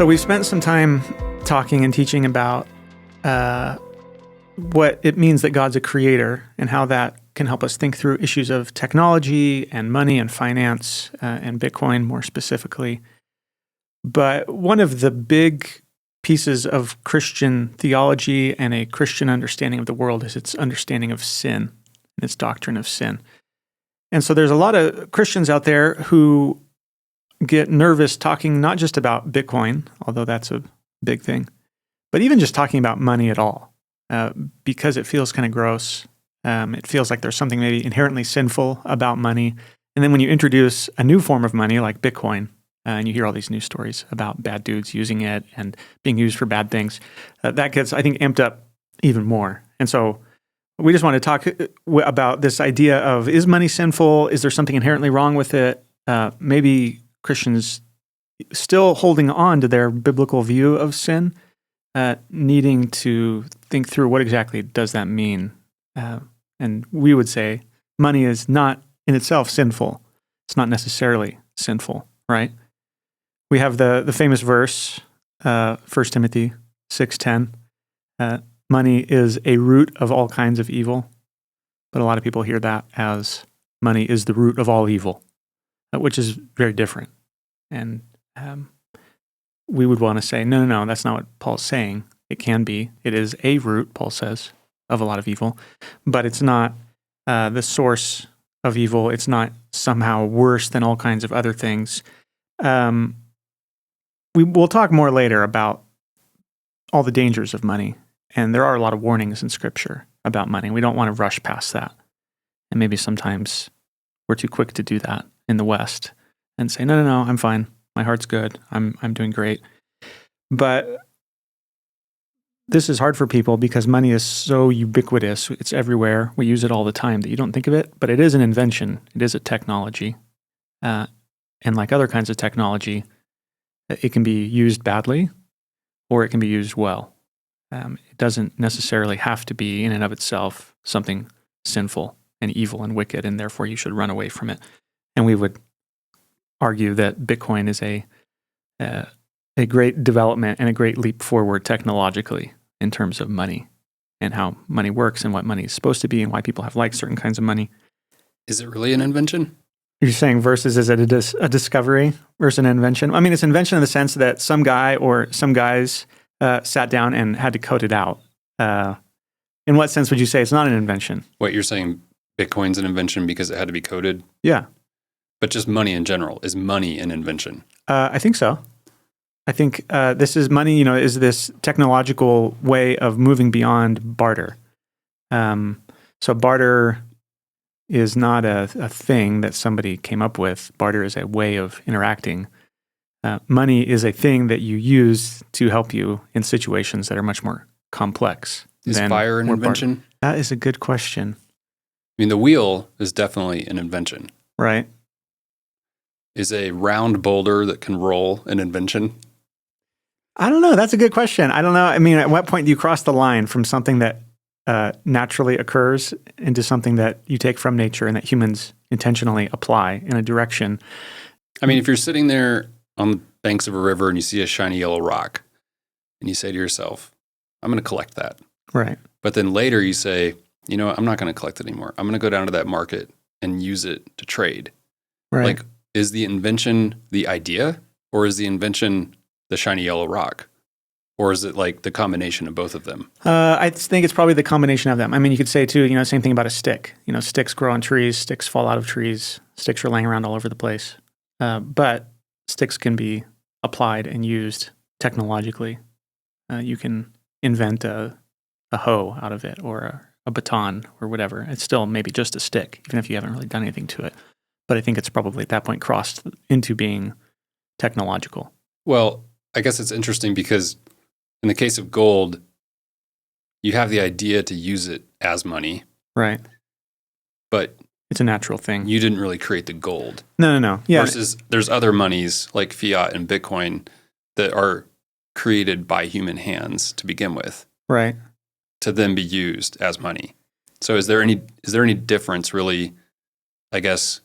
So we spent some time talking and teaching about what it means that God's a creator and how that can help us think through issues of technology and money and finance and Bitcoin more specifically. But one of the big pieces of Christian theology and a Christian understanding of the world is its understanding of sin and its doctrine of sin. And so there's a lot of Christians out there who get nervous talking not just about Bitcoin, although that's a big thing, but even just talking about money at all, because it feels kind of gross. It feels like there's something maybe inherently sinful about money. And then when you introduce a new form of money like Bitcoin, and you hear all these news stories about bad dudes using it and being used for bad things, that gets, I think, amped up even more. And so we just want to talk about this idea of, is money sinful? Is there something inherently wrong with it? Maybe Christians still holding on to their biblical view of sin, needing to think through what exactly does that mean. And we would say money is not in itself sinful. It's not necessarily sinful, right? We have the famous verse, 1 Timothy 6:10. Money is a root of all kinds of evil. But a lot of people hear that as money is the root of all evil, which is very different. And we would want to say, no, that's not what Paul's saying. It can be. It is a root, Paul says, of a lot of evil. But it's not the source of evil. It's not somehow worse than all kinds of other things. We'll talk more later about all the dangers of money. And there are a lot of warnings in Scripture about money. We don't want to rush past that. And maybe sometimes we're too quick to do that in the West and say, no, I'm fine. My heart's good. I'm doing great. But this is hard for people because money is so ubiquitous. It's everywhere. We use it all the time that you don't think of it. But it is an invention. It is a technology. And like other kinds of technology, it can be used badly or it can be used well. It doesn't necessarily have to be in and of itself something sinful and evil and wicked, and therefore you should run away from it. And we would argue that Bitcoin is a great development and a great leap forward technologically in terms of money and how money works and what money is supposed to be and why people have liked certain kinds of money. Is it really an invention? You're saying versus is it a discovery versus an invention? I mean, it's an invention in the sense that some guy or some guys sat down and had to code it out. In what sense would you say it's not an invention? What, you're saying Bitcoin's an invention because it had to be coded? Yeah. But just money in general. Is money an invention? I think so. I think this is money, is this technological way of moving beyond barter. So barter is not a thing that somebody came up with. Barter is a way of interacting. Money is a thing that you use to help you in situations that are much more complex. Is fire an invention? That is a good question. I mean, the wheel is definitely an invention. Right. Is a round boulder that can roll an invention? I don't know. That's a good question. I don't know. I mean, at what point do you cross the line from something that naturally occurs into something that you take from nature and that humans intentionally apply in a direction? I mean, if you're sitting there on the banks of a river and you see a shiny yellow rock and you say to yourself, I'm going to collect that. Right. But then later you say, I'm not going to collect it anymore. I'm going to go down to that market and use it to trade. Right. Like, is the invention the idea or is the invention the shiny yellow rock? Or is it like the combination of both of them? I think it's probably the combination of them. I mean, you could say too, same thing about a stick. Sticks grow on trees, sticks fall out of trees, sticks are laying around all over the place. But sticks can be applied and used technologically. You can invent a hoe out of it or a baton or whatever. It's still maybe just a stick, even if you haven't really done anything to it. But I think it's probably at that point crossed into being technological. Well, I guess it's interesting because in the case of gold, you have the idea to use it as money. Right. But it's a natural thing. You didn't really create the gold. No. Yeah. Versus there's other monies like fiat and Bitcoin that are created by human hands to begin with. Right. To then be used as money. So is there any difference really, I guess,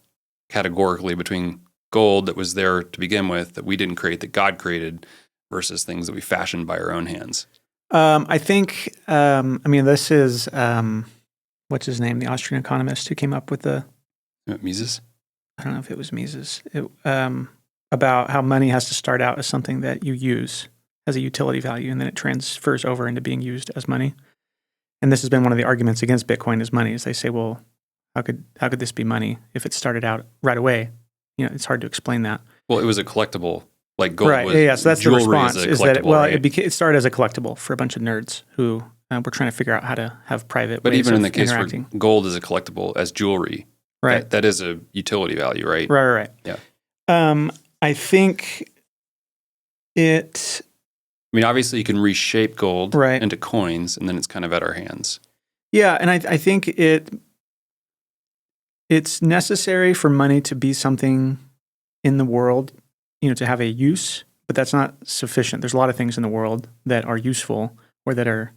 categorically between gold that was there to begin with that we didn't create, that God created, versus things that we fashion by our own hands? I think, this is, what's his name? The Austrian economist who came up with Mises? I don't know if it was Mises, about how money has to start out as something that you use as a utility value, and then it transfers over into being used as money. And this has been one of the arguments against Bitcoin as money, is they say, well, how could this be money if it started out right away? It's hard to explain that. Well, it was a collectible, like gold Right. was. Yeah. So that's the jewelry response. is a Is that collectible, it started as a collectible for a bunch of nerds who were trying to figure out how to have private. But ways even in of the case interacting. where gold is a collectible as jewelry, Right. that is a utility value, right? Right. Yeah. I think it. I mean, obviously, you can reshape gold Right. into coins, and then it's kind of at our hands. Yeah, and I think it's necessary for money to be something in the world, to have a use, but that's not sufficient. There's a lot of things in the world that are useful or that are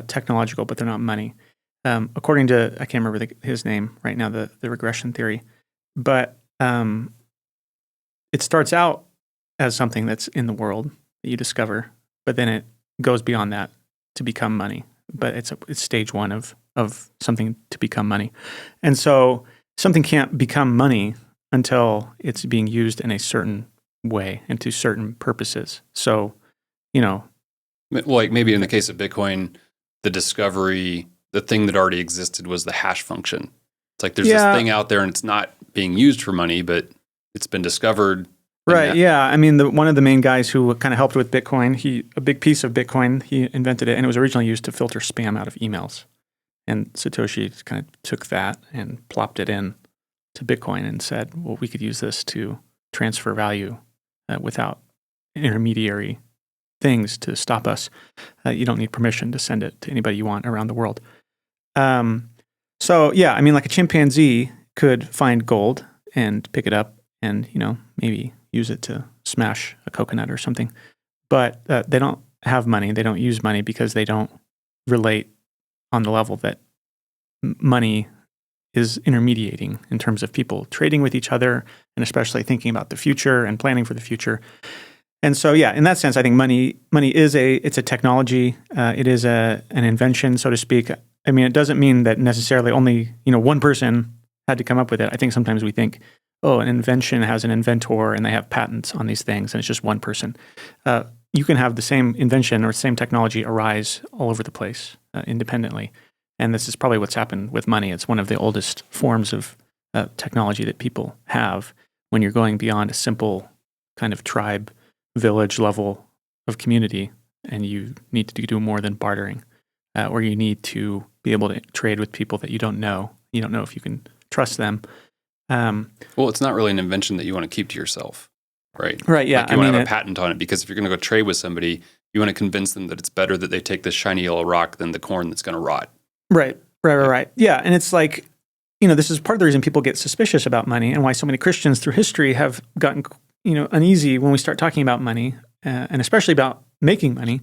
technological, but they're not money. According to, I can't remember his name right now, the regression theory, but it starts out as something that's in the world that you discover, but then it goes beyond that to become money. But it's stage one of something to become money. And so something can't become money until it's being used in a certain way and to certain purposes. So, Like maybe in the case of Bitcoin, the discovery, the thing that already existed was the hash function. It's like there's this thing out there and it's not being used for money, but it's been discovered. Right. Yeah. One of the main guys who kind of helped with Bitcoin, a big piece of Bitcoin, he invented it, and it was originally used to filter spam out of emails. And Satoshi kind of took that and plopped it in to Bitcoin and said, well, we could use this to transfer value without intermediary things to stop us. You don't need permission to send it to anybody you want around the world. Like a chimpanzee could find gold and pick it up and, maybe use it to smash a coconut or something. But they don't have money. They don't use money because they don't relate on the level that money is intermediating in terms of people trading with each other and especially thinking about the future and planning for the future. And so, in that sense, I think money is it's a technology. It is an invention, so to speak. It doesn't mean that necessarily only, one person had to come up with it. I think sometimes we think, oh, an invention has an inventor and they have patents on these things and it's just one person. You can have the same invention or same technology arise all over the place independently. And this is probably what's happened with money. It's one of the oldest forms of technology that people have when you're going beyond a simple kind of tribe, village level of community, and you need to do more than bartering, or you need to be able to trade with people that you don't know. You don't know if you can trust them. Well, it's not really an invention that you want to keep to yourself, right? Right, yeah. Like you want to have a patent on it because if you're going to go trade with somebody, you want to convince them that it's better that they take this shiny yellow rock than the corn that's going to rot. Right. Yeah, and it's like, this is part of the reason people get suspicious about money and why so many Christians through history have gotten, uneasy when we start talking about money, and especially about making money.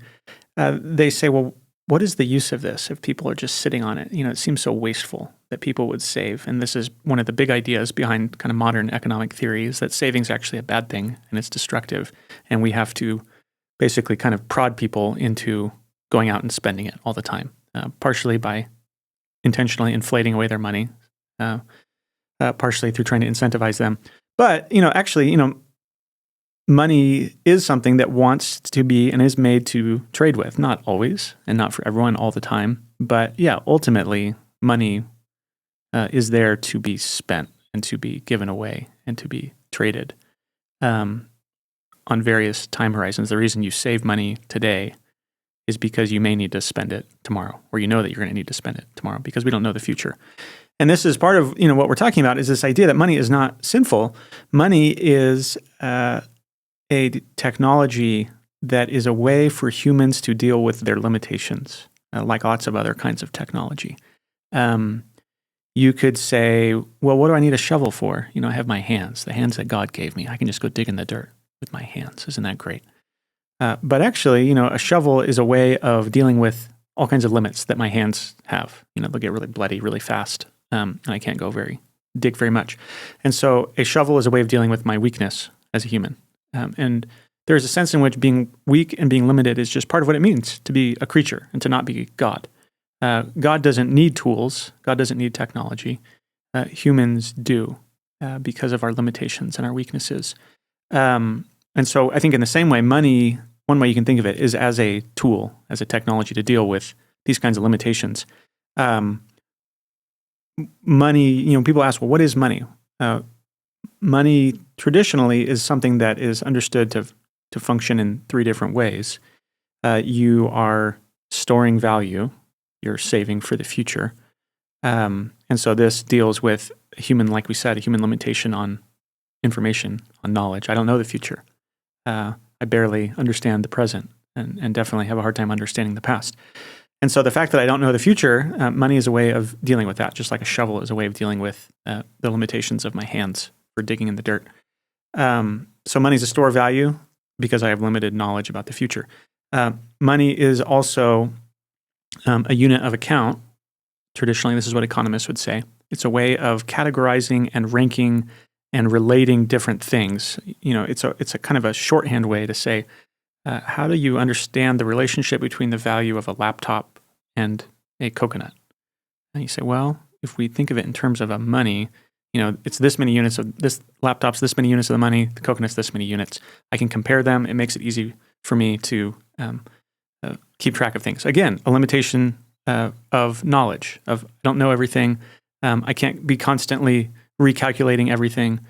They say, well, what is the use of this if people are just sitting on it? It seems so wasteful that people would save. And this is one of the big ideas behind kind of modern economic theory is that saving is actually a bad thing and it's destructive. And we have to basically kind of prod people into going out and spending it all the time, partially by intentionally inflating away their money, partially through trying to incentivize them. But, money is something that wants to be and is made to trade with, not always and not for everyone all the time. But ultimately, money is there to be spent and to be given away and to be traded on various time horizons. The reason you save money today is because you may need to spend it tomorrow, or you know that you're going to need to spend it tomorrow because we don't know the future. And this is part of what we're talking about is this idea that money is not sinful. Money is a technology that is a way for humans to deal with their limitations, like lots of other kinds of technology. You could say, well, what do I need a shovel for? I have my hands, the hands that God gave me. I can just go dig in the dirt with my hands. Isn't that great? But actually, a shovel is a way of dealing with all kinds of limits that my hands have. They'll get really bloody really fast, and I can't dig very much. And so a shovel is a way of dealing with my weakness as a human. And there's a sense in which being weak and being limited is just part of what it means to be a creature and to not be God. God doesn't need tools. God doesn't need technology. Humans do because of our limitations and our weaknesses. And so I think in the same way, money, one way you can think of it is as a tool, as a technology to deal with these kinds of limitations. Money, people ask, well, what is money? Money traditionally is something that is understood to function in three different ways. You are storing value, you're saving for the future. And so this deals with a human limitation on information, on knowledge. I don't know the future. I barely understand the present and definitely have a hard time understanding the past. And so the fact that I don't know the future, money is a way of dealing with that, just like a shovel is a way of dealing with the limitations of my hands for digging in the dirt. So money is a store of value because I have limited knowledge about the future. Money is also a unit of account. Traditionally, this is what economists would say. It's a way of categorizing and ranking and relating different things. It's a kind of a shorthand way to say, how do you understand the relationship between the value of a laptop and a coconut? And you say, well, if we think of it in terms of a money, it's this many units of this laptop's this many units of the money, the coconut's this many units. I can compare them. It makes it easy for me to keep track of things. Again, a limitation of knowledge, of I don't know everything. I can't be constantly recalculating everything.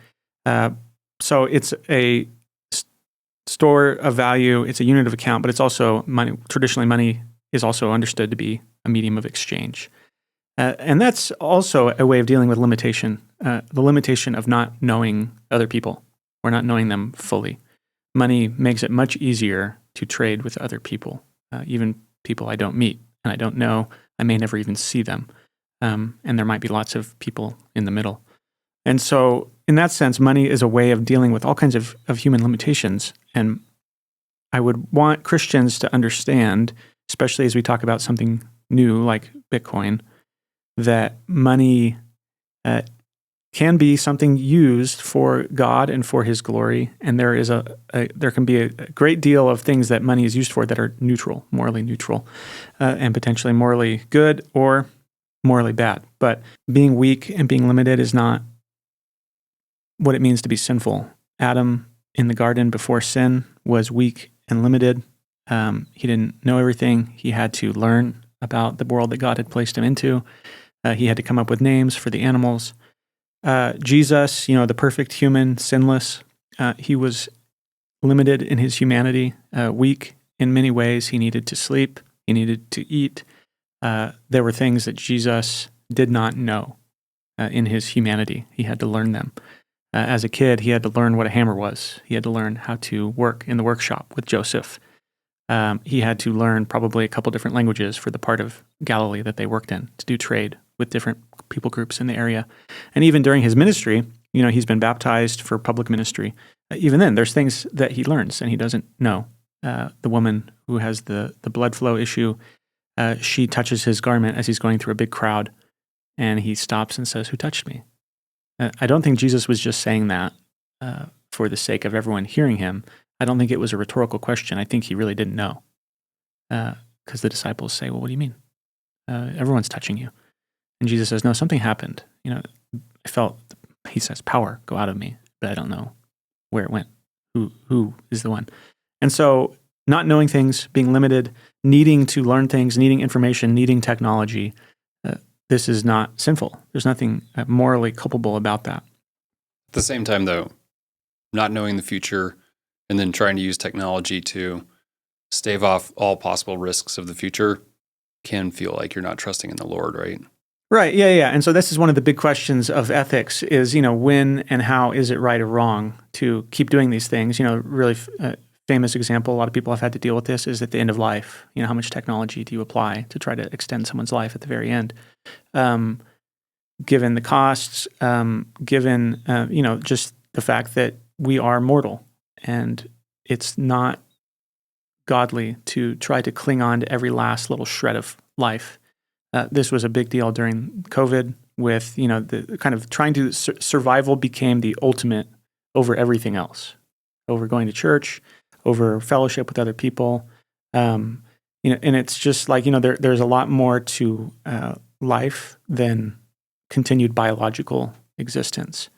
So it's a store of value, it's a unit of account, but it's also money. Traditionally, money is also understood to be a medium of exchange. And that's also a way of dealing with limitation, the limitation of not knowing other people or not knowing them fully. Money makes it much easier to trade with other people, even people I don't meet and I don't know. I may never even see them. And there might be lots of people in the middle. And so in that sense, money is a way of dealing with all kinds of human limitations. And I would want Christians to understand, especially as we talk about something new like Bitcoin, that money can be something used for God and for His glory. And there is there can be a great deal of things that money is used for that are neutral, morally neutral, and potentially morally good or morally bad. But being weak and being limited is not what it means to be sinful. Adam in the garden before sin was weak and limited. He didn't know everything. He had to learn about the world that God had placed him into. He had to come up with names for the animals. Jesus, the perfect human, sinless, he was limited in his humanity, weak in many ways. He needed to sleep. He needed to eat. There were things that Jesus did not know in his humanity. He had to learn them. As a kid, he had to learn what a hammer was. He had to learn how to work in the workshop with Joseph. He had to learn probably a couple different languages for the part of Galilee that they worked in to do trade with different people groups in the area. And even during his ministry, he's been baptized for public ministry. Even then, there's things that he learns and he doesn't know. The woman who has the blood flow issue, she touches his garment as he's going through a big crowd, and he stops and says, "Who touched me?" I don't think Jesus was just saying that for the sake of everyone hearing him. I don't think it was a rhetorical question. I think he really didn't know. Because the disciples say, "Well, what do you mean? Everyone's touching you." And Jesus says, "No, something happened. I felt," he says, "power go out of me, but I don't know where it went. Who is the one?" And so not knowing things, being limited, needing to learn things, needing information, needing technology, this is not sinful. There's nothing morally culpable about that. At the same time, though, not knowing the future and then trying to use technology to stave off all possible risks of the future can feel like you're not trusting in the Lord, right? Right, yeah. And so this is one of the big questions of ethics is, when and how is it right or wrong to keep doing these things? Really famous example, a lot of people have had to deal with this, is at the end of life. How much technology do you apply to try to extend someone's life at the very end? Given the costs, given, just the fact that we are mortal and it's not godly to try to cling on to every last little shred of life. This was a big deal during COVID with, the kind of trying to survival became the ultimate over everything else, over going to church, over fellowship with other people. And it's just like, there's a lot more to life than continued biological existence.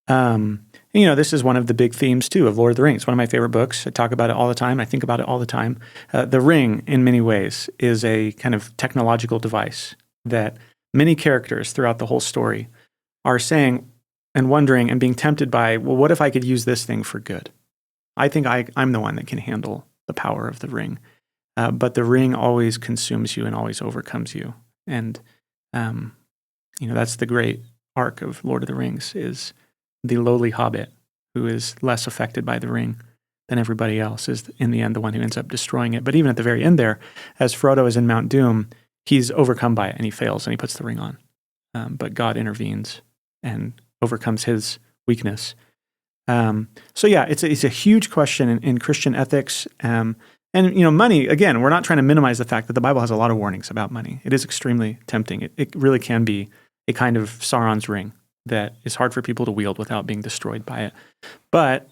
This is one of the big themes too of Lord of the Rings. One of my favorite books. I talk about it all the time. I think about it all the time. The ring, in many ways, is a kind of technological device that many characters throughout the whole story are saying and wondering and being tempted by, well, what if I could use this thing for good? I think I'm the one that can handle the power of the ring. But the ring always consumes you and always overcomes you. And, that's the great arc of Lord of the Rings, is the lowly hobbit who is less affected by the ring than everybody else is in the end the one who ends up destroying it. But even at the very end there, as Frodo is in Mount Doom, he's overcome by it and he fails and he puts the ring on. But God intervenes and overcomes his weakness. It's a huge question in Christian ethics. And money, again, we're not trying to minimize the fact that the Bible has a lot of warnings about money. It is extremely tempting. It really can be a kind of Sauron's ring that is hard for people to wield without being destroyed by it. But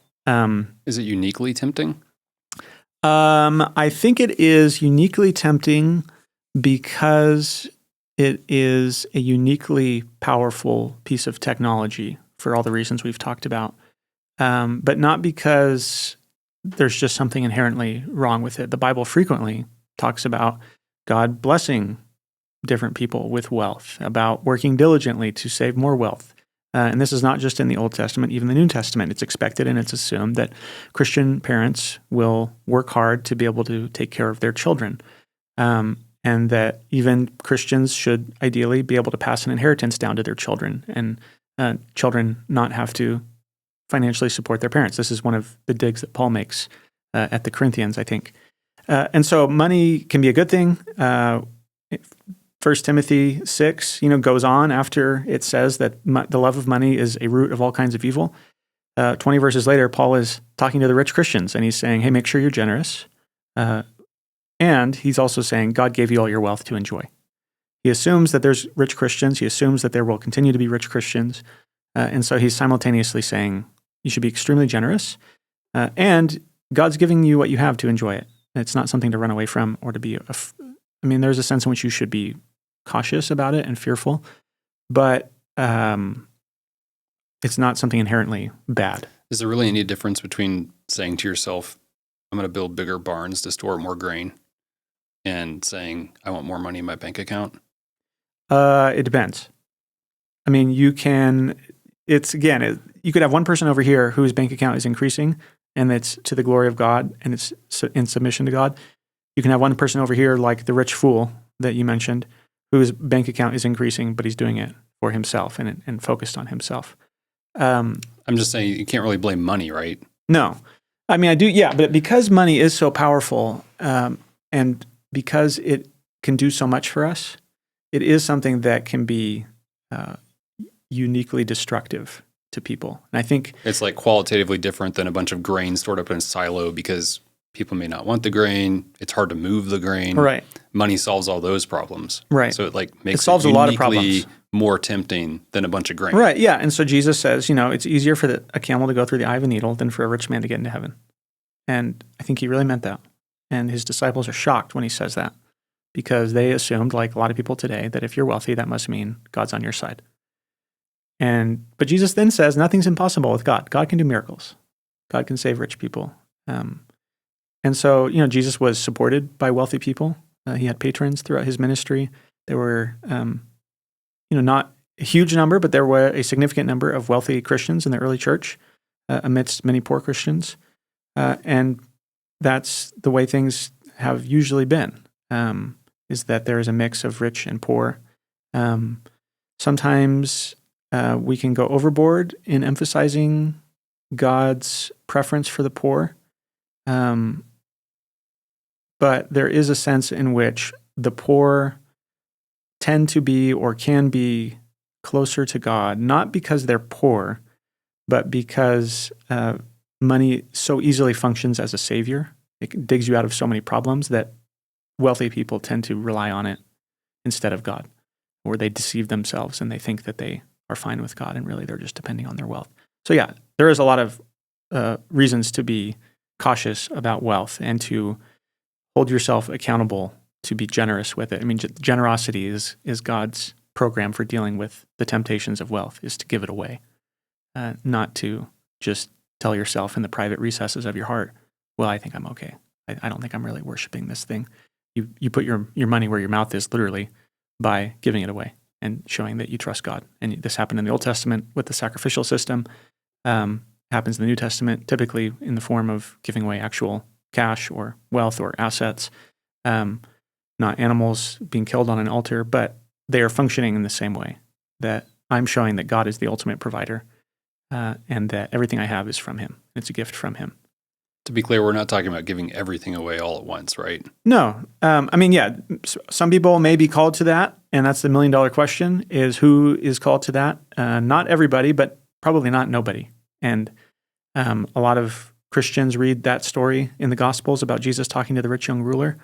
is it uniquely tempting? I think it is uniquely tempting because it is a uniquely powerful piece of technology for all the reasons we've talked about, but not because there's just something inherently wrong with it. The Bible frequently talks about God blessing different people with wealth, about working diligently to save more wealth. And this is not just in the Old Testament, even the New Testament. It's expected and it's assumed that Christian parents will work hard to be able to take care of their children. And that even Christians should ideally be able to pass an inheritance down to their children, and children not have to financially support their parents. This is one of the digs that Paul makes at the Corinthians, I think. And so money can be a good thing. 1 Timothy 6, goes on after it says that the love of money is a root of all kinds of evil. 20 verses later, Paul is talking to the rich Christians, and he's saying, hey, make sure you're generous. And he's also saying, God gave you all your wealth to enjoy. He assumes that there's rich Christians. He assumes that there will continue to be rich Christians. And so he's simultaneously saying, you should be extremely generous. And God's giving you what you have to enjoy it. It's not something to run away from or to be there's a sense in which you should be cautious about it and fearful, but it's not something inherently bad. Is there really any difference between saying to yourself, I'm going to build bigger barns to store more grain, and saying, I want more money in my bank account? It depends. You could have one person over here whose bank account is increasing, and it's to the glory of God, and it's in submission to God. You can have one person over here, like the rich fool that you mentioned, whose bank account is increasing, but he's doing it for himself and focused on himself. I'm just saying you can't really blame money, right? No. I do, yeah, but because money is so powerful, and because it can do so much for us, it is something that can be uniquely destructive to people. And I think it's like qualitatively different than a bunch of grain stored up in a silo, because people may not want the grain. It's hard to move the grain. Right. Money solves all those problems. Right. So it makes it solves a lot of problems. More tempting than a bunch of grain. Right. Yeah. And so Jesus says, it's easier for a camel to go through the eye of a needle than for a rich man to get into heaven. And I think he really meant that. And his disciples are shocked when he says that, because they assumed, like a lot of people today, that if you're wealthy, that must mean God's on your side. But Jesus then says nothing's impossible with God. God can do miracles. God can save rich people. And so, Jesus was supported by wealthy people. He had patrons throughout his ministry. There were, not a huge number, but there were a significant number of wealthy Christians in the early church amidst many poor Christians. And that's the way things have usually been, is that there is a mix of rich and poor. Sometimes we can go overboard in emphasizing God's preference for the poor. But there is a sense in which the poor tend to be or can be closer to God, not because they're poor, but because money so easily functions as a savior. It digs you out of so many problems that wealthy people tend to rely on it instead of God, or they deceive themselves and they think that they are fine with God, and really they're just depending on their wealth. So yeah, there is a lot of reasons to be cautious about wealth and to hold yourself accountable to be generous with it. I mean, generosity is God's program for dealing with the temptations of wealth, is to give it away, not to just tell yourself in the private recesses of your heart, well, I think I'm okay. I don't think I'm really worshiping this thing. You put your money where your mouth is, literally, by giving it away and showing that you trust God. And this happened in the Old Testament with the sacrificial system, happens in the New Testament, typically in the form of giving away actual cash or wealth or assets, not animals being killed on an altar, but they are functioning in the same way, that I'm showing that God is the ultimate provider, and that everything I have is from him. It's a gift from him. To be clear, we're not talking about giving everything away all at once, right? No. I mean, yeah, some people may be called to that, and that's the million-dollar question, is who is called to that? Not everybody, but probably not nobody. And a lot of Christians read that story in the Gospels about Jesus talking to the rich young ruler,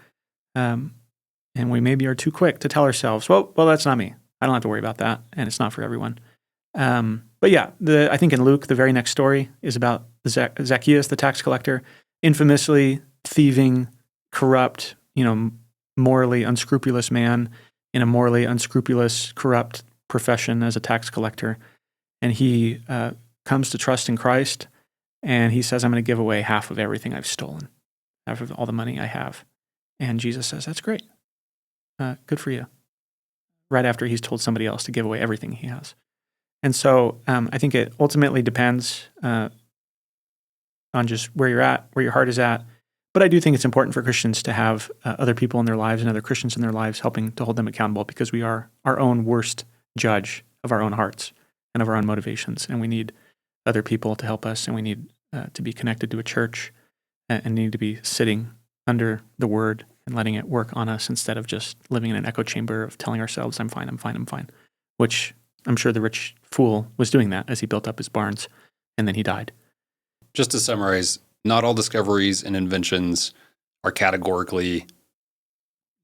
and we maybe are too quick to tell ourselves, well, that's not me. I don't have to worry about that, and it's not for everyone. But yeah, I think in Luke, the very next story is about Zacchaeus, the tax collector, infamously thieving, corrupt, morally unscrupulous man in a morally unscrupulous, corrupt profession as a tax collector. And he comes to trust in Christ, and he says, I'm going to give away half of everything I've stolen, half of all the money I have. And Jesus says, that's great. Good for you. Right after he's told somebody else to give away everything he has. And so I think it ultimately depends on just where you're at, where your heart is at. But I do think it's important for Christians to have other people in their lives and other Christians in their lives helping to hold them accountable, because we are our own worst judge of our own hearts and of our own motivations. And we need other people to help us, and we need to be connected to a church and need to be sitting under the word and letting it work on us instead of just living in an echo chamber of telling ourselves, I'm fine, which I'm sure the rich fool was doing that as he built up his barns, and then he died. Just to summarize, not all discoveries and inventions are categorically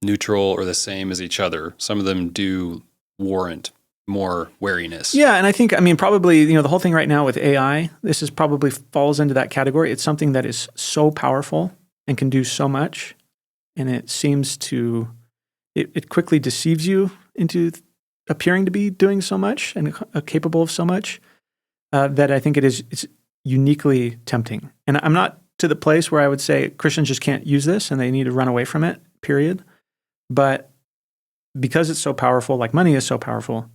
neutral or the same as each other. Some of them do warrant more wariness. Yeah, and I think, probably, the whole thing right now with AI, this is probably falls into that category. It's something that is so powerful and can do so much, and it seems to, it quickly deceives you into appearing to be doing so much and capable of so much, that I think it's uniquely tempting. And I'm not to the place where I would say Christians just can't use this and they need to run away from it, period. But because it's so powerful, like money is so powerful,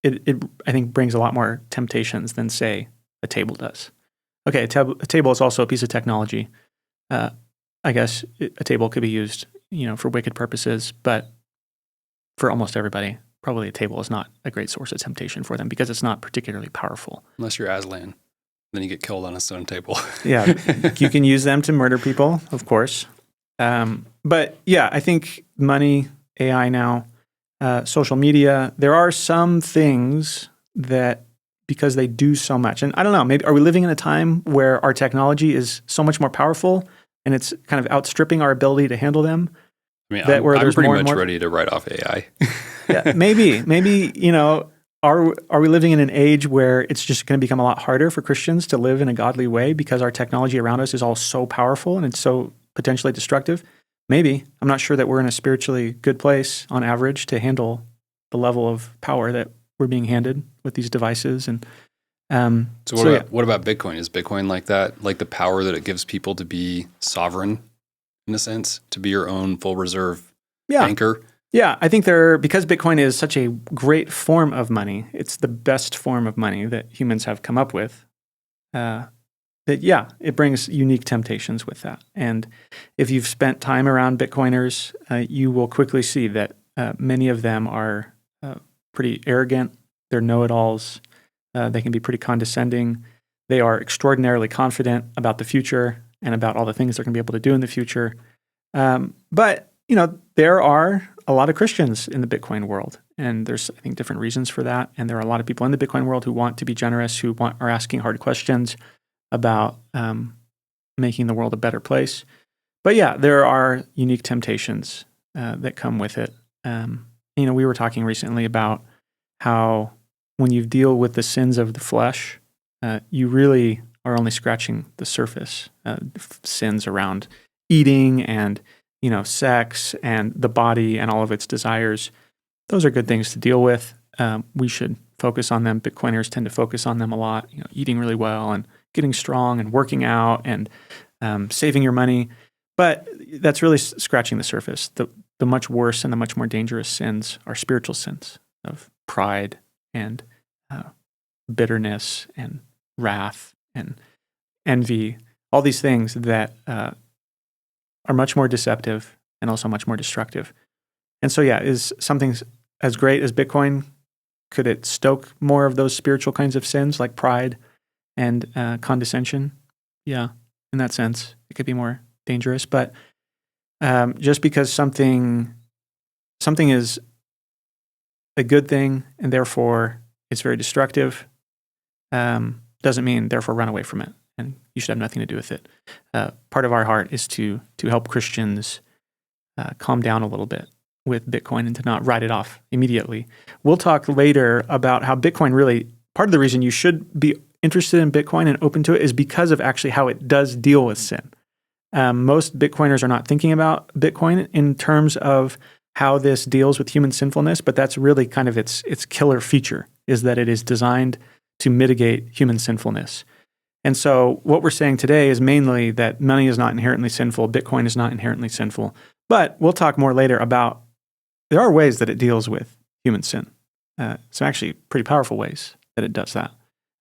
it I think brings a lot more temptations than, say, a table does. Okay, a table is also a piece of technology. I guess a table could be used, for wicked purposes, but for almost everybody, probably a table is not a great source of temptation for them because it's not particularly powerful. Unless you're Aslan, then you get killed on a stone table. Yeah, you can use them to murder people, of course. But yeah, I think money, AI now, social media, there are some things that, because they do so much, and I don't know, maybe are we living in a time where our technology is so much more powerful and it's kind of outstripping our ability to handle them? I'm pretty much ready to write off AI. Yeah, maybe, are we living in an age where it's just going to become a lot harder for Christians to live in a godly way because our technology around us is all so powerful and it's so potentially destructive? Maybe. I'm not sure that we're in a spiritually good place on average to handle the level of power that we're being handed with these devices. And what about Bitcoin? Is Bitcoin like that? Like the power that it gives people to be sovereign, in a sense, to be your own full reserve banker? Yeah, I think because Bitcoin is such a great form of money, it's the best form of money that humans have come up with, it brings unique temptations with that. And if you've spent time around Bitcoiners, you will quickly see that many of them are pretty arrogant. They're know-it-alls. They can be pretty condescending. They are extraordinarily confident about the future and about all the things they're going to be able to do in the future. But there are a lot of Christians in the Bitcoin world, and there's, I think, different reasons for that. And there are a lot of people in the Bitcoin world who want to be generous, who are asking hard questions about making the world a better place. But yeah, there are unique temptations that come with it. We were talking recently about how when you deal with the sins of the flesh, you really are only scratching the surface. Sins around eating and sex and the body and all of its desires. Those are good things to deal with. We should focus on them. Bitcoiners tend to focus on them a lot. Eating really well and getting strong and working out and saving your money. But that's really scratching the surface. The much worse and the much more dangerous sins are spiritual sins of pride and bitterness and wrath and envy, all these things that are much more deceptive and also much more destructive. And so, is something as great as Bitcoin, could it stoke more of those spiritual kinds of sins like pride and condescension? Yeah, in that sense, it could be more dangerous. But just because something is a good thing and therefore it's very destructive, doesn't mean therefore run away from it and you should have nothing to do with it. Part of our heart is to help Christians calm down a little bit with Bitcoin and to not write it off immediately. We'll talk later about how Bitcoin really, part of the reason you should be interested in Bitcoin and open to it is because of actually how it does deal with sin. Most Bitcoiners are not thinking about Bitcoin in terms of how this deals with human sinfulness, but that's really kind of its killer feature, is that it is designed to mitigate human sinfulness. And so what we're saying today is mainly that money is not inherently sinful, Bitcoin is not inherently sinful, but we'll talk more later about there are ways that it deals with human sin. Some actually pretty powerful ways that it does that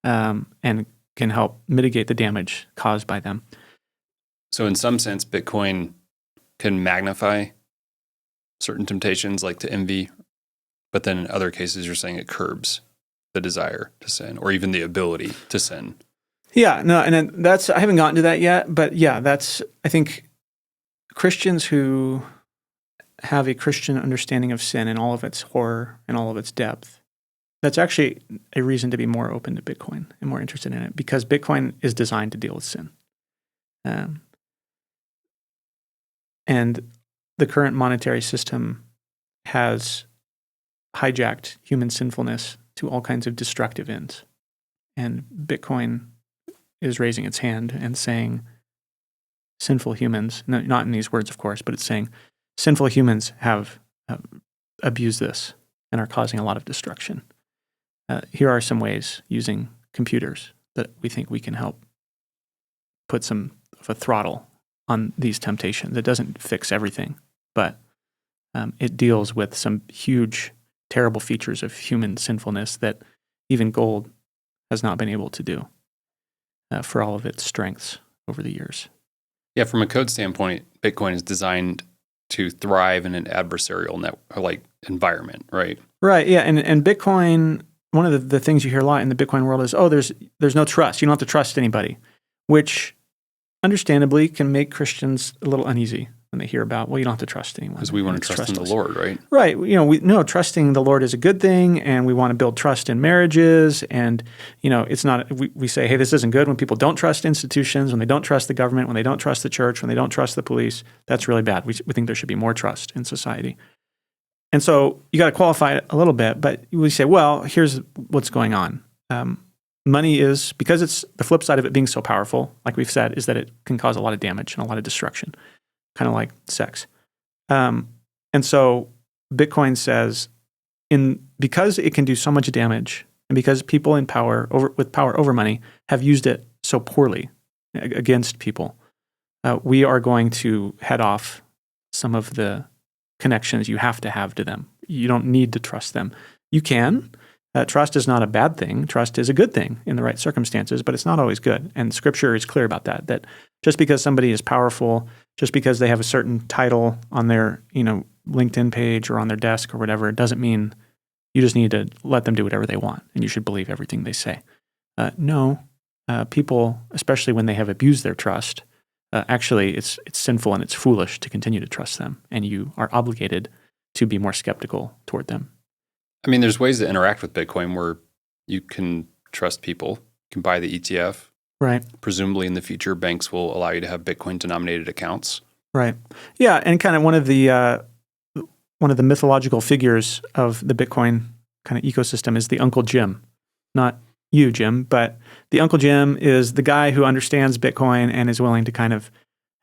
and can help mitigate the damage caused by them. So in some sense, Bitcoin can magnify certain temptations like to envy, but then in other cases, you're saying it curbs the desire to sin or even the ability to sin. Yeah, no, and that's, I haven't gotten to that yet, but that's, I think Christians who have a Christian understanding of sin and all of its horror and all of its depth, that's actually a reason to be more open to Bitcoin and more interested in it because Bitcoin is designed to deal with sin. And the current monetary system has hijacked human sinfulness to all kinds of destructive ends. And Bitcoin is raising its hand and saying, sinful humans, not in these words, of course, but it's saying, sinful humans have abused this and are causing a lot of destruction. Here are some ways using computers that we think we can help put some of a throttle on these temptations. It doesn't fix everything, but it deals with some huge, terrible features of human sinfulness that even gold has not been able to do for all of its strengths over the years. Yeah, from a code standpoint, Bitcoin is designed to thrive in an adversarial environment, right? Right, yeah, and Bitcoin, one of the things you hear a lot in the Bitcoin world is, there's no trust. You don't have to trust anybody, which understandably can make Christians a little uneasy when they hear about, you don't have to trust anyone. Because we want to trust in the Lord, right? Right. Trusting the Lord is a good thing, and we want to build trust in marriages. And, it's not, we say, hey, this isn't good when people don't trust institutions, when they don't trust the government, when they don't trust the church, when they don't trust the police. That's really bad. We think there should be more trust in society. And so you got to qualify it a little bit, but we say, well, here's what's going on. Money is, because it's the flip side of it being so powerful, like we've said, is that it can cause a lot of damage and a lot of destruction, kind of like sex. And so Bitcoin says, because it can do so much damage, and because people with power over money have used it so poorly against people, we are going to head off some of the connections you have to them. You don't need to trust them. You can. Trust is not a bad thing. Trust is a good thing in the right circumstances, but it's not always good. And Scripture is clear about that just because somebody is powerful, just because they have a certain title on their, LinkedIn page or on their desk or whatever, it doesn't mean you just need to let them do whatever they want and you should believe everything they say. No, people, especially when they have abused their trust, actually it's sinful and it's foolish to continue to trust them, and you are obligated to be more skeptical toward them. I mean, there's ways to interact with Bitcoin where you can trust people. You can buy the ETF. Right. Presumably in the future, banks will allow you to have Bitcoin-denominated accounts. Right. Yeah, and kind of one of the mythological figures of the Bitcoin kind of ecosystem is the Uncle Jim. Not you, Jim, but the Uncle Jim is the guy who understands Bitcoin and is willing to kind of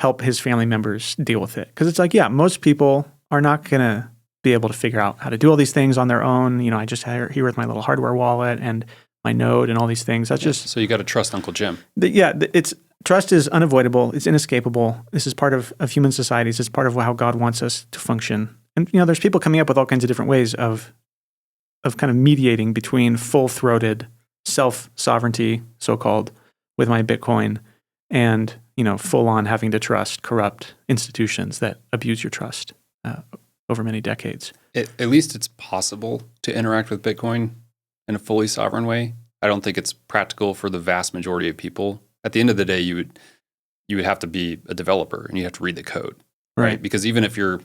help his family members deal with it. Because it's like, yeah, most people are not going to be able to figure out how to do all these things on their own. I just here with my little hardware wallet and my node and all these things. That's just so you got to trust Uncle Jim. Trust is unavoidable. It's inescapable. This is part of human societies. It's part of how God wants us to function. And there's people coming up with all kinds of different ways of kind of mediating between full-throated self-sovereignty, so-called, with my Bitcoin, and full-on having to trust corrupt institutions that abuse your trust over many decades. At least it's possible to interact with Bitcoin in a fully sovereign way. I don't think it's practical for the vast majority of people. At the end of the day, you would have to be a developer and you have to read the code, right? Because even if I'm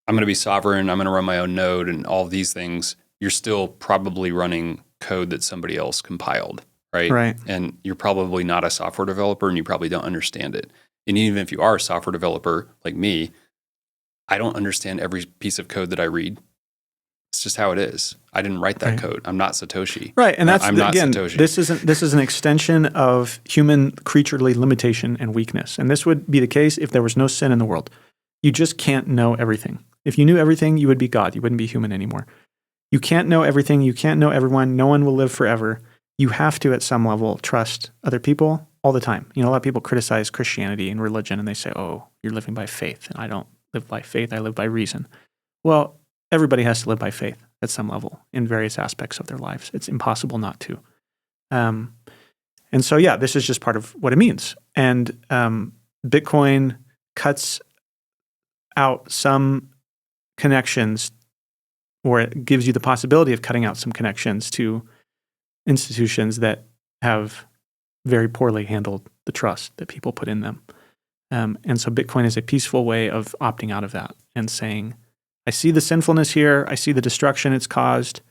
going to be sovereign, I'm going to run my own node and all of these things, you're still probably running code that somebody else compiled, right? Right. And you're probably not a software developer and you probably don't understand it. And even if you are a software developer like me, I don't understand every piece of code that I read. It's just how it is. I didn't write that code. I'm not Satoshi. Right, and that's I'm not again, Satoshi. This is an extension of human creaturely limitation and weakness. And this would be the case if there was no sin in the world. You just can't know everything. If you knew everything, you would be God. You wouldn't be human anymore. You can't know everything. You can't know everyone. No one will live forever. You have to, at some level, trust other people all the time. A lot of people criticize Christianity and religion, and they say, "Oh, you're living by faith," and I don't live by faith. I live by reason. Well, everybody has to live by faith at some level in various aspects of their lives. It's impossible not to. And so, yeah, this is just part of what it means. And Bitcoin cuts out some connections, or it gives you the possibility of cutting out some connections to institutions that have very poorly handled the trust that people put in them. And so Bitcoin is a peaceful way of opting out of that and saying, I see the sinfulness here. I see the destruction it's caused.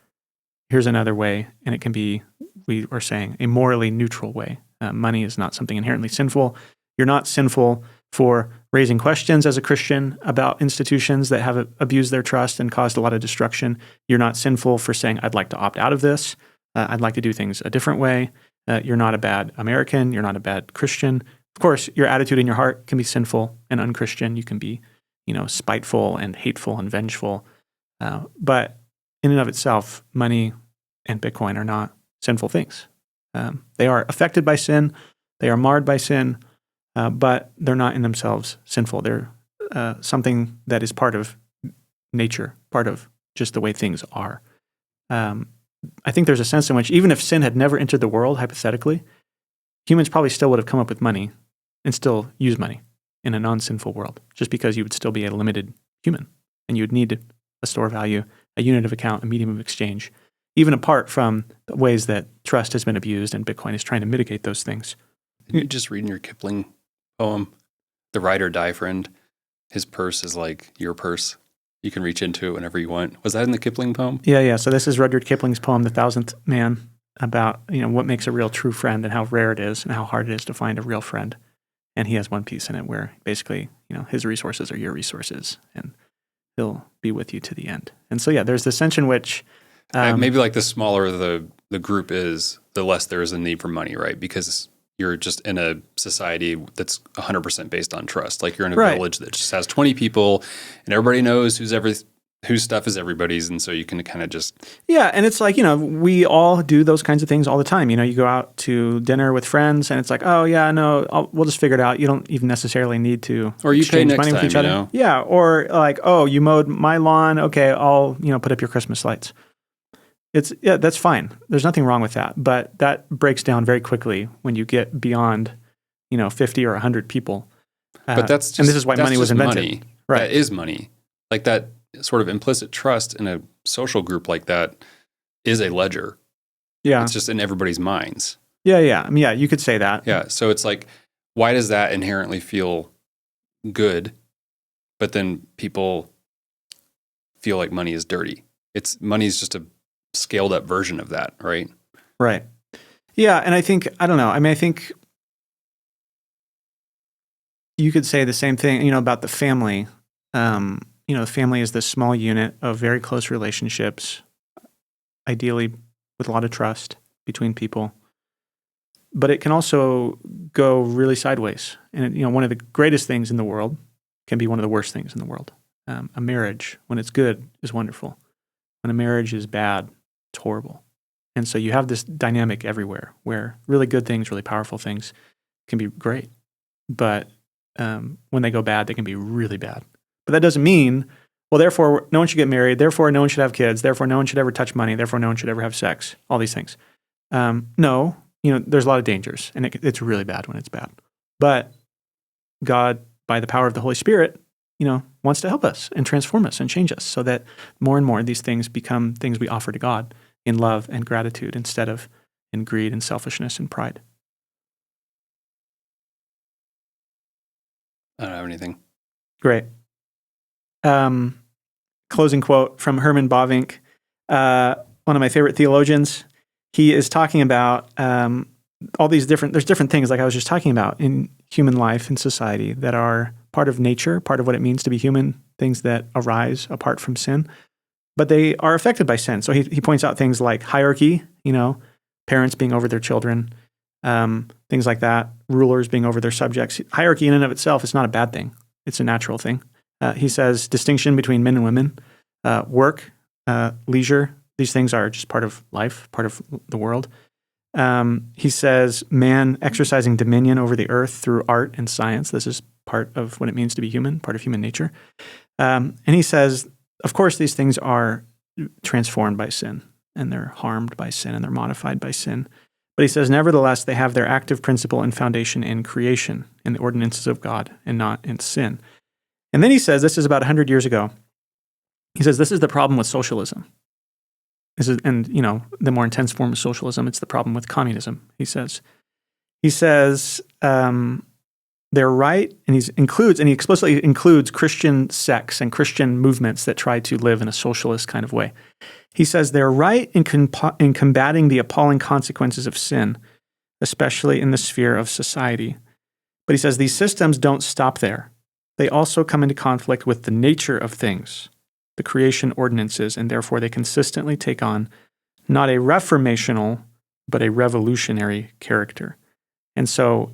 Here's another way. And it can be, we are saying, a morally neutral way. Money is not something inherently sinful. You're not sinful for raising questions as a Christian about institutions that have abused their trust and caused a lot of destruction. You're not sinful for saying, I'd like to opt out of this. I'd like to do things a different way. You're not a bad American. You're not a bad Christian. Of course, your attitude in your heart can be sinful and unchristian. You can be, spiteful and hateful and vengeful. But in and of itself, money and Bitcoin are not sinful things. They are affected by sin. They are marred by sin, but they're not in themselves sinful. They're something that is part of nature, part of just the way things are. I think there's a sense in which even if sin had never entered the world, hypothetically, humans probably still would have come up with money and still use money in a non-sinful world, just because you would still be a limited human and you would need a store value, a unit of account, a medium of exchange, even apart from the ways that trust has been abused and Bitcoin is trying to mitigate those things. Didn't you just read in your Kipling poem, the ride or die friend, his purse is like your purse. You can reach into it whenever you want. Was that in the Kipling poem? Yeah. So this is Rudyard Kipling's poem, The Thousandth Man, about what makes a real true friend and how rare it is and how hard it is to find a real friend. And he has one piece in it where basically, his resources are your resources and he'll be with you to the end. And so, yeah, there's this sense in which... maybe like the smaller the group is, the less there is a need for money, right? Because you're just in a society that's 100% based on trust. Like you're in a village that just has 20 people and everybody knows whose stuff is everybody's. And so you can kind of just... Yeah. And it's like, we all do those kinds of things all the time. You go out to dinner with friends and it's like, oh yeah, no, we'll just figure it out. You don't even necessarily need to or you pay next money time, with each other. Yeah. Or like, oh, you mowed my lawn. Okay. I'll, put up your Christmas lights. That's fine. There's nothing wrong with that. But that breaks down very quickly when you get beyond, 50 or 100 people. But that's just, and this is why money was invented. Money. Right. That is money. Like that sort of implicit trust in a social group like that is a ledger. Yeah. It's just in everybody's minds. Yeah. You could say that. Yeah. So it's like, why does that inherently feel good, but then people feel like money is dirty? Money is just a scaled up version of that, right? Right. Yeah. And I think you could say the same thing, about the family. The family is this small unit of very close relationships, ideally with a lot of trust between people. but it can also go really sideways. And one of the greatest things in the world can be one of the worst things in the world. A marriage, when it's good, is wonderful. When a marriage is bad, it's horrible. And so you have this dynamic everywhere where really good things, really powerful things can be great. But when they go bad, they can be really bad. But that doesn't mean, well, therefore, no one should get married. Therefore, no one should have kids. Therefore, no one should ever touch money. Therefore, no one should ever have sex. All these things. No, there's a lot of dangers, and it's really bad when it's bad. But God, by the power of the Holy Spirit, wants to help us and transform us and change us so that more and more these things become things we offer to God in love and gratitude instead of in greed and selfishness and pride. I don't have anything. Great. Closing quote from Herman Bavinck, one of my favorite theologians. He is talking about all these there's different things like I was just talking about in human life and society that are part of nature, part of what it means to be human, things that arise apart from sin, but they are affected by sin. So he points out things like hierarchy, parents being over their children, things like that, rulers being over their subjects. Hierarchy in and of itself is not a bad thing. It's a natural thing. He says distinction between men and women, work, leisure, these things are just part of life, part of the world. He says man exercising dominion over the earth through art and science. This is part of what it means to be human, part of human nature. And he says, of course, these things are transformed by sin, and they're harmed by sin, and they're modified by sin. But he says, nevertheless, they have their active principle and foundation in creation, in the ordinances of God, and not in sin. And then he says, this is about 100 years ago, he says, this is the problem with socialism. The more intense form of socialism, it's the problem with communism, he says. He says, they're right, and he explicitly includes Christian sects and Christian movements that try to live in a socialist kind of way. He says they're right in combating the appalling consequences of sin, especially in the sphere of society. But he says these systems don't stop there. They also come into conflict with the nature of things, the creation ordinances, and therefore they consistently take on not a reformational, but a revolutionary character. And so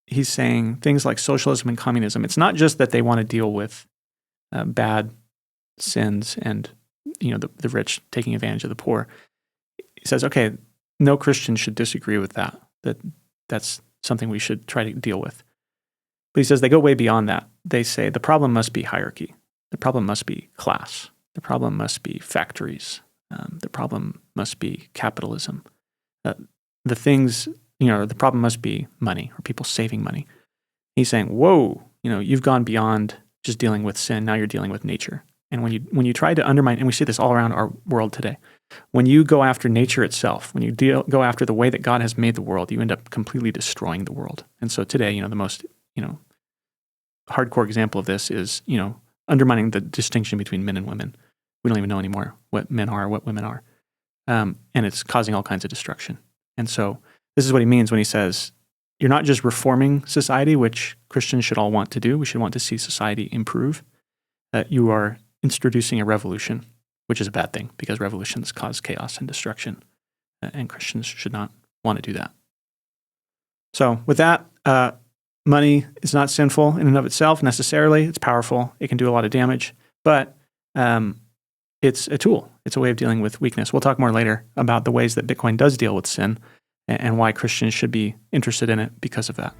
he's saying things like socialism and communism, it's not just that they want to deal with bad sins and the rich taking advantage of the poor. He says, okay, no Christian should disagree with that that's something we should try to deal with. But he says they go way beyond that. They say the problem must be hierarchy. The problem must be class. The problem must be factories. The problem must be capitalism. The problem must be money or people saving money. He's saying, whoa, you've gone beyond just dealing with sin. Now you're dealing with nature. And when you try to undermine, and we see this all around our world today, when you go after nature itself, when you go after the way that God has made the world, you end up completely destroying the world. And so today, the most, hardcore example of this is, undermining the distinction between men and women. We don't even know anymore what men are, what women are. And it's causing all kinds of destruction. And so this is what he means when he says, you're not just reforming society, which Christians should all want to do. We should want to see society improve. You are introducing a revolution, which is a bad thing because revolutions cause chaos and destruction. And Christians should not want to do that. So with that, money is not sinful in and of itself necessarily. It's powerful. It can do a lot of damage. But it's a tool. It's a way of dealing with weakness. We'll talk more later about the ways that Bitcoin does deal with sin and why Christians should be interested in it because of that.